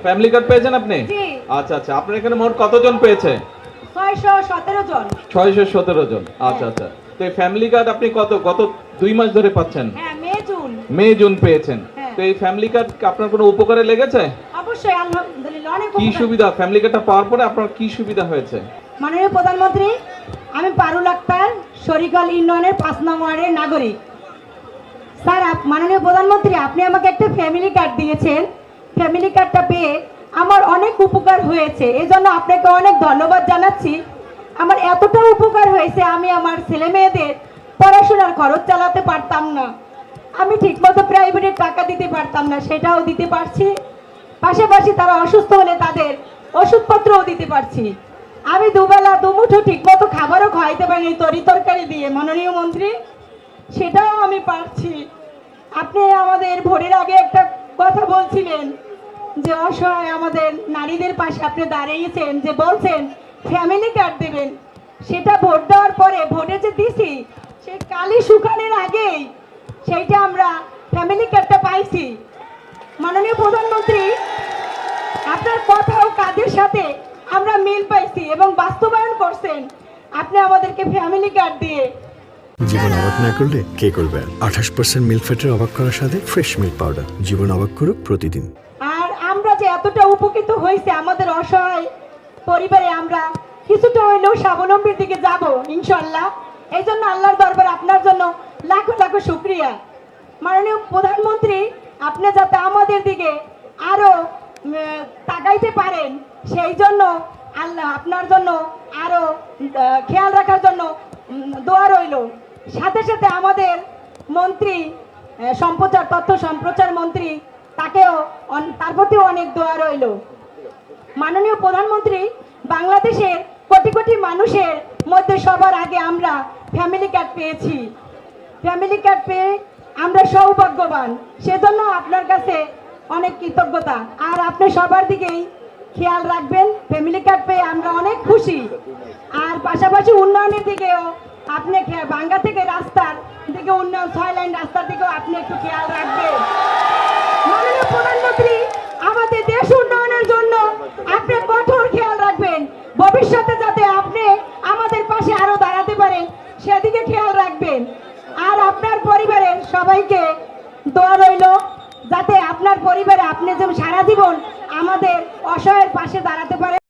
Family card পেয়েছেন আপনি? জি। আচ্ছা আচ্ছা, আপনার এখানে মোট কতজন পেয়েছে? 617 জন। 617 জন। আচ্ছা আচ্ছা, তো এই ফ্যামিলি কার্ড আপনি গত 2 মাস ধরে পাচ্ছেন? হ্যাঁ, মে জুন। মে জুন পেয়েছেন। হ্যাঁ। তো এই ফ্যামিলি কার্ড আপনার কোনো উপকারে লেগেছে? অবশ্যই, আলহামদুলিল্লাহ অনেক কি উপকার। সুবিধা, ফ্যামিলি কার্ডটা পাওয়ার পরে আপনার কি সুবিধা হয়েছে? মাননীয় প্রধানমন্ত্রী, আমি পারুল আক্তার, শরিকাল ইউনিয়নের 5 নং ওয়ার্ডের নাগরিক। স্যার, মাননীয় প্রধানমন্ত্রী, আপনি আমাকে একটা ফ্যামিলি কার্ড দিয়েছেন। ফ্যামিলি কার্ডটা পেয়ে আমার অনেক উপকার হয়েছে, এজন্য আপনাকে অনেক ধন্যবাদ জানাচ্ছি। আমার এতটা উপকার হয়েছে, আমি আমার ছেলে মেয়েদের পড়াশোনার খরচ চালাতে পারতাম না, আমি ঠিকমতো প্রাইভেটে টাকা দিতে পারতাম না, সেটাও দিতে পারছি। পাশাপাশি তারা অসুস্থ হলে তাদের ওষুধপত্রও দিতে পারছি। আমি দুবেলা দুমুঠো ঠিকমতো খাবারও খাওয়াইতে পারিনি তরি তরকারি দিয়ে, মাননীয় মন্ত্রী, সেটাও আমি পারছি। আপনি আমাদের ভোটের আগে একটা কথা বলছিলেন যে অসহায় আমাদের নারীদের পাশে আপনি দাঁড়িয়েছেন, যে বলছেন ফ্যামিলি কার্ড দেবেন। সেটা ভোট দেওয়ার পরে, ভোটে যে দিছি সেই কালি শুকানোর আগেই সেইটা আমরা ফ্যামিলি কার্ডটা পাইছি। মাননীয় প্রধানমন্ত্রী, আপনার কথা ও কাজের সাথে আমরা মিল পাইছি এবং বাস্তবায়ন করছেন আপনি আমাদেরকে ফ্যামিলি কার্ড দিয়ে। জীবন অবাক না করলে কে করবে? 28% মিল্ক ফ্যাটের অবাক করার সাথে ফ্রেশ মিল্ক পাউডার। জীবন অবাক করুক প্রতিদিন। আর আমরা যে এতটা উপকৃত হয়েছে, আমাদের অসহায় পরিবারে আমরা কিছুটা হইলেও স্বাবলম্বীর দিকে যাব ইনশাল্লাহ। এই জন্য আল্লাহর দরবারে আপনার জন্য লাখো লাখো শুকরিয়া। মাননীয় প্রধানমন্ত্রী, আপনি যাতে আমাদের দিকে আরো তাকাইতে পারেন, সেই জন্য আল্লাহ আপনার জন্য আরো খেয়াল রাখার জন্য দোয়া রইল। সাথে সাথে আমাদের মন্ত্রী, তথ্য সম্প্রচার মন্ত্রী, তার প্রতিও অনেক দোয়া রইল। মাননীয় প্রধানমন্ত্রী, বাংলাদেশের কোটি কোটি মানুষের মধ্যে সবার আগে আমরা ফ্যামিলি কার্ড পেয়েছি। ফ্যামিলি কার্ড পেয়ে আমরা সৌভাগ্যবান, সেজন্য আপনার কাছে অনেক কৃতজ্ঞতা। আর আপনি সবার দিকেই খেয়াল রাখবেন। ফ্যামিলি কার্ড পেয়ে আমরা অনেক খুশি। আর পাশাপাশি উন্নয়নের দিকেও আপনি বাঙ্গা থেকে রাস্তার দিকে উন্নয়ন, 6 লাইন রাস্তার দিকেও আপনি একটু খেয়াল রাখবেন। মাননীয় প্রধানমন্ত্রী, আমাদের দেশ উন্নয়নের জন্য আপনি কঠোর খেয়াল রাখবেন। ভবিষ্যতে যাতে আপনি আমাদের পাশে আরো দাঁড়াতে পারেন, সেদিকে খেয়াল রাখবেন। আর আপনার পরিবারের সবাইকে দোয়া রইল, যাতে আপনার পরিবারে আপনি যেমন সারা জীবন আমাদের অসহায়ের পাশে দাঁড়াতে পারেন।